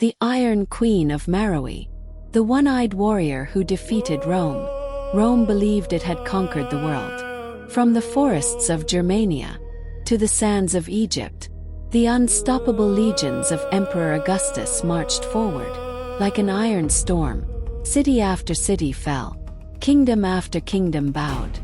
the Iron Queen of Meroë, the one-eyed warrior who defeated Rome. Rome believed it had conquered the world. From the forests of Germania to the sands of Egypt, the unstoppable legions of Emperor Augustus marched forward. Like an iron storm, city after city fell, kingdom after kingdom bowed.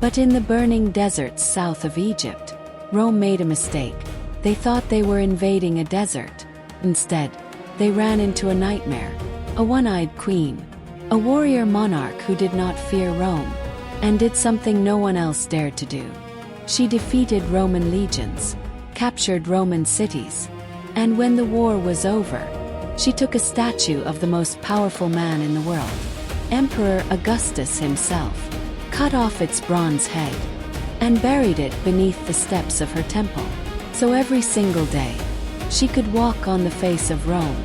But in the burning deserts south of Egypt, Rome made a mistake. They thought they were invading a desert. Instead, they ran into a nightmare, a one-eyed queen, a warrior monarch who did not fear Rome, and did something no one else dared to do. She defeated Roman legions, captured Roman cities, and when the war was over, she took a statue of the most powerful man in the world, Emperor Augustus himself, cut off its bronze head, and buried it beneath the steps of her temple. So every single day, she could walk on the face of Rome.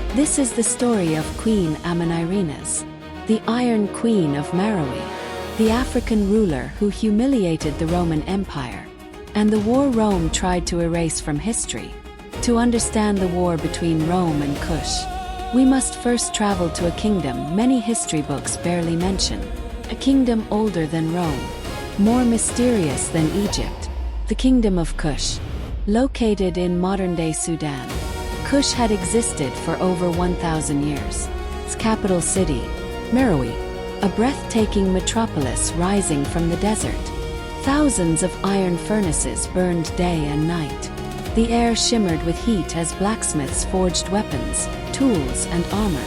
This is the story of Queen Amanirenas, the Iron Queen of Meroë, the African ruler who humiliated the Roman Empire, and the war Rome tried to erase from history. To understand the war between Rome and Kush, we must first travel to a kingdom many history books barely mention, a kingdom older than Rome, more mysterious than Egypt, the Kingdom of Kush. Located in modern-day Sudan, Kush had existed for over 1,000 years. Its capital city, Meroë, a breathtaking metropolis rising from the desert. Thousands of iron furnaces burned day and night. The air shimmered with heat as blacksmiths forged weapons, tools, and armor.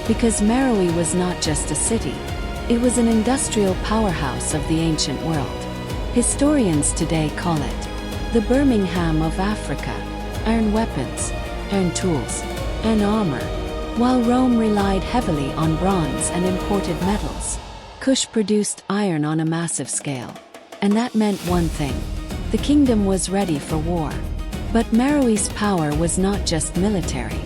Because Meroë was not just a city, it was an industrial powerhouse of the ancient world. Historians today call it the Birmingham of Africa. Iron weapons, iron tools, and armor. While Rome relied heavily on bronze and imported metals, Kush produced iron on a massive scale. And that meant one thing: the kingdom was ready for war. But Meroë's power was not just military.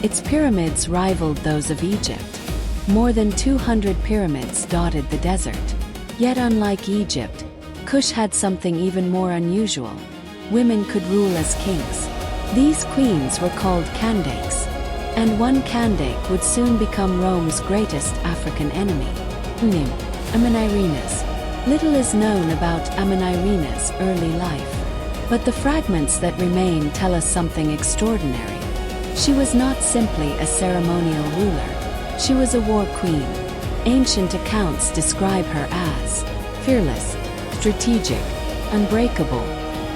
Its pyramids rivaled those of Egypt. More than 200 pyramids dotted the desert. Yet unlike Egypt, Kush had something even more unusual. Women could rule as kings. These queens were called Kandakes, and one Kandake would soon become Rome's greatest African enemy. Queen Amanirenas. Little is known about Amanirenas' early life, but the fragments that remain tell us something extraordinary. She was not simply a ceremonial ruler. She was a war queen. Ancient accounts describe her as fearless, strategic, unbreakable.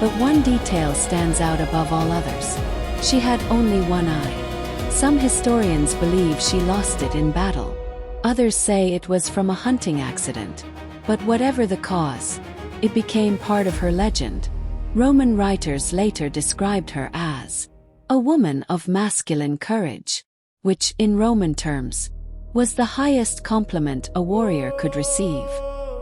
But one detail stands out above all others. She had only one eye. Some historians believe she lost it in battle. Others say it was from a hunting accident. But whatever the cause, it became part of her legend. Roman writers later described her as a woman of masculine courage, which, in Roman terms, was the highest compliment a warrior could receive.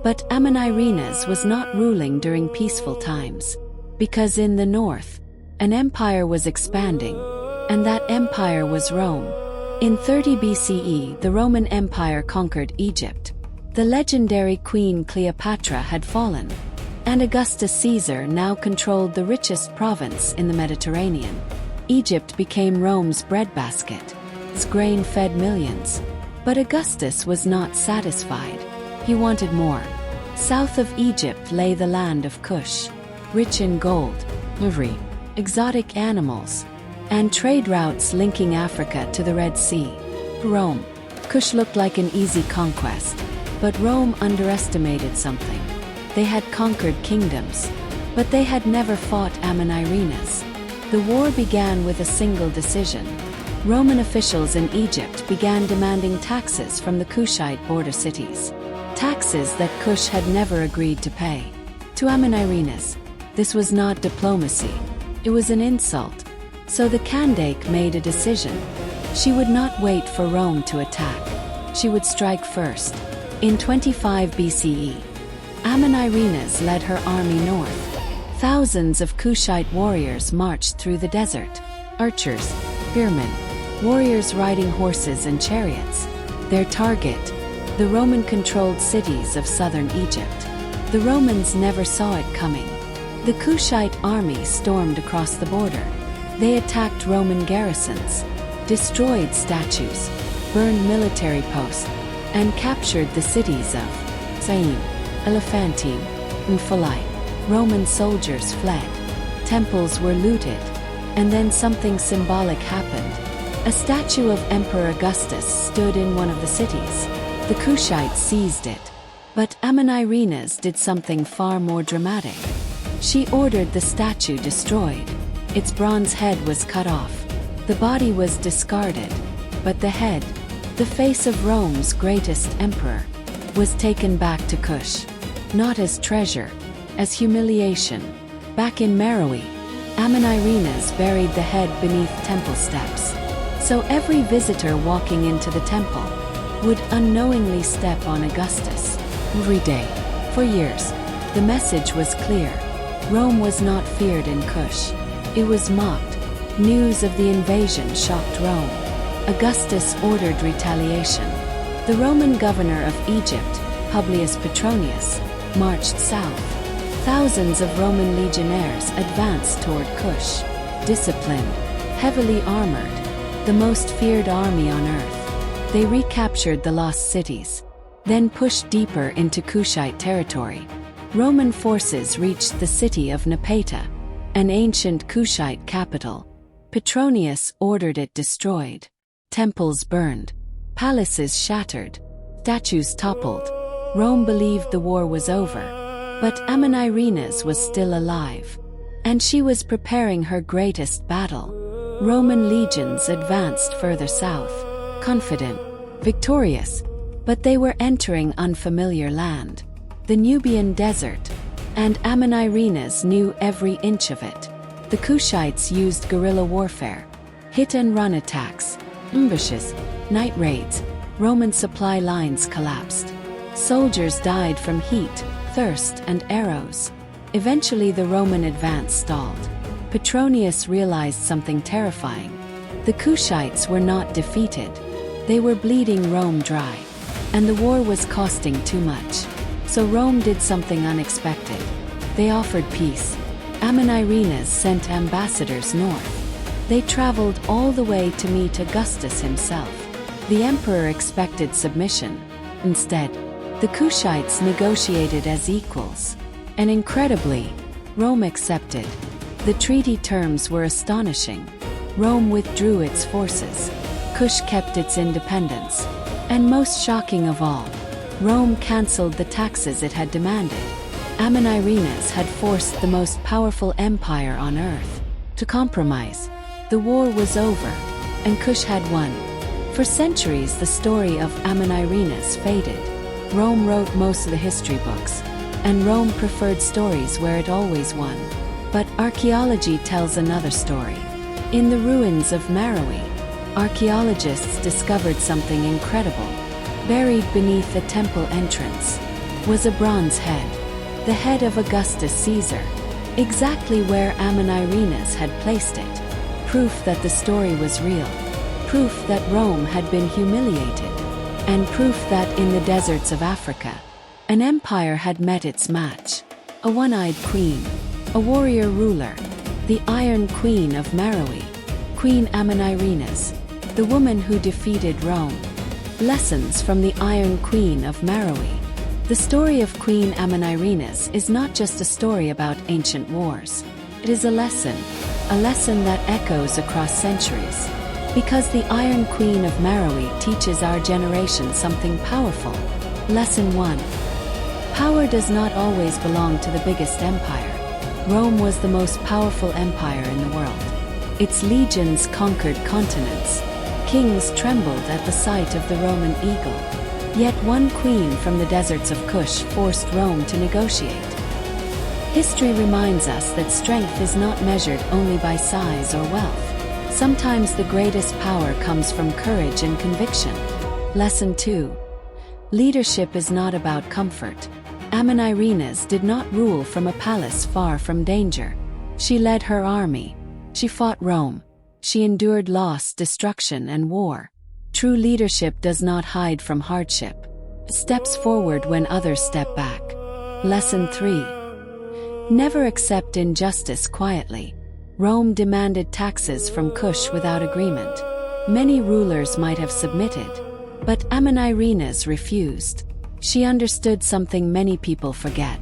But Amanirenas was not ruling during peaceful times. Because in the north, an empire was expanding, and that empire was Rome. In 30 BCE, the Roman Empire conquered Egypt. The legendary Queen Cleopatra had fallen, and Augustus Caesar now controlled the richest province in the Mediterranean. Egypt became Rome's breadbasket. Its grain fed millions. But Augustus was not satisfied. He wanted more. South of Egypt lay the land of Kush, rich in gold, ivory, exotic animals, and trade routes linking Africa to the Red Sea. Rome. Kush looked like an easy conquest, but Rome underestimated something. They had conquered kingdoms, but they had never fought Amanirenas. The war began with a single decision. Roman officials in Egypt began demanding taxes from the Kushite border cities. Taxes that Kush had never agreed to pay. To Amanirenas, this was not diplomacy. It was an insult. So the Kandake made a decision. She would not wait for Rome to attack. She would strike first. In 25 BCE, Amanirenas led her army north. Thousands of Kushite warriors marched through the desert. Archers, spearmen, warriors riding horses and chariots. Their target, the Roman-controlled cities of southern Egypt. The Romans never saw it coming. The Kushite army stormed across the border. They attacked Roman garrisons, destroyed statues, burned military posts, and captured the cities of Syene, Elephantine, and Philai. Roman soldiers fled. Temples were looted. And then something symbolic happened. A statue of Emperor Augustus stood in one of the cities. The Kushites seized it. But Amanirenas did something far more dramatic. She ordered the statue destroyed. Its bronze head was cut off. The body was discarded. But the head, the face of Rome's greatest emperor, was taken back to Kush. Not as treasure, as humiliation. Back in Meroë, Amanirenas buried the head beneath temple steps. So every visitor walking into the temple would unknowingly step on Augustus. Every day. For years, the message was clear. Rome was not feared in Kush. It was mocked. News of the invasion shocked Rome. Augustus ordered retaliation. The Roman governor of Egypt, Publius Petronius, marched south. Thousands of Roman legionnaires advanced toward Kush. Disciplined, heavily armored, the most feared army on earth. They recaptured the lost cities, then pushed deeper into Kushite territory. Roman forces reached the city of Napata, an ancient Kushite capital. Petronius ordered it destroyed. Temples burned, palaces shattered, statues toppled. Rome believed the war was over, but Amanirenas was still alive, and she was preparing her greatest battle. Roman legions advanced further south, confident, victorious, but they were entering unfamiliar land, the Nubian desert, and Amanirenas knew every inch of it. The Kushites used guerrilla warfare, hit-and-run attacks, ambushes, night raids. Roman supply lines collapsed. Soldiers died from heat, thirst, and arrows. Eventually the Roman advance stalled. Petronius realized something terrifying. The Kushites were not defeated. They were bleeding Rome dry. And the war was costing too much. So Rome did something unexpected. They offered peace. Amanirenas sent ambassadors north. They traveled all the way to meet Augustus himself. The emperor expected submission. Instead, the Kushites negotiated as equals. And incredibly, Rome accepted. The treaty terms were astonishing. Rome withdrew its forces. Kush kept its independence. And most shocking of all, Rome cancelled the taxes it had demanded. Amanirenas had forced the most powerful empire on earth to compromise. The war was over, and Kush had won. For centuries, the story of Amanirenas faded. Rome wrote most of the history books, and Rome preferred stories where it always won. But archaeology tells another story. In the ruins of Meroë, archaeologists discovered something incredible. Buried beneath the temple entrance was a bronze head, the head of Augustus Caesar, exactly where Amanirenas had placed it. Proof that the story was real. Proof that Rome had been humiliated. And proof that in the deserts of Africa, an empire had met its match. A one-eyed queen, a warrior ruler, the Iron Queen of Meroë, Queen Amanirenas, the woman who defeated Rome. Lessons from the Iron Queen of Meroë. The story of Queen Amanirenas is not just a story about ancient wars. It is a lesson that echoes across centuries. Because the Iron Queen of Meroë teaches our generation something powerful. Lesson 1. Power does not always belong to the biggest empire. Rome was the most powerful empire in the world. Its legions conquered continents. Kings trembled at the sight of the Roman eagle. Yet one queen from the deserts of Kush forced Rome to negotiate. History reminds us that strength is not measured only by size or wealth. Sometimes the greatest power comes from courage and conviction. Lesson 2. Leadership is not about comfort. Amanirenas did not rule from a palace far from danger. She led her army. She fought Rome. She endured loss, destruction, and war. True leadership does not hide from hardship. It steps forward when others step back. Lesson 3. Never accept injustice quietly. Rome demanded taxes from Kush without agreement. Many rulers might have submitted, but Amanirenas refused. She understood something many people forget.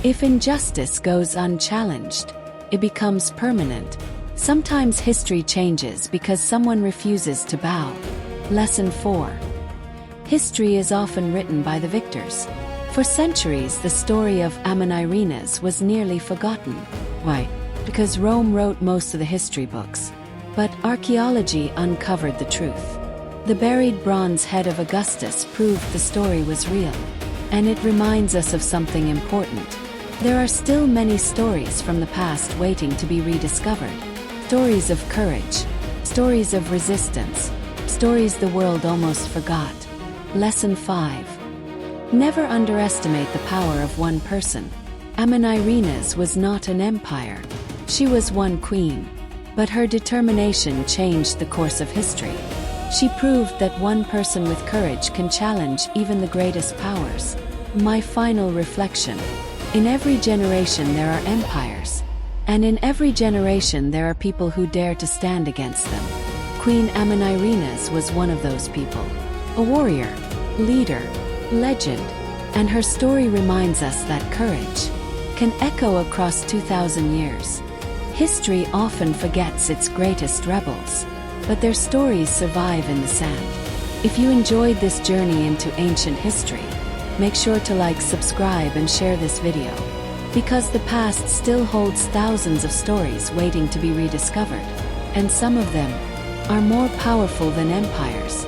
If injustice goes unchallenged, it becomes permanent. Sometimes history changes because someone refuses to bow. Lesson 4. History is often written by the victors. For centuries, the story of Amanirenas was nearly forgotten. Why? Because Rome wrote most of the history books. But archaeology uncovered the truth. The buried bronze head of Augustus proved the story was real. And it reminds us of something important. There are still many stories from the past waiting to be rediscovered. Stories of courage, stories of resistance, stories the world almost forgot. Lesson 5. Never underestimate the power of one person. Amanirenas was not an empire. She was one queen. But her determination changed the course of history. She proved that one person with courage can challenge even the greatest powers. My final reflection. In every generation there are empires. And in every generation there are people who dare to stand against them. Queen Amanirenas was one of those people. A warrior, leader, legend. And her story reminds us that courage can echo across 2,000 years. History often forgets its greatest rebels, but their stories survive in the sand. If you enjoyed this journey into ancient history, make sure to like, subscribe, and share this video, because the past still holds thousands of stories waiting to be rediscovered, and some of them are more powerful than empires.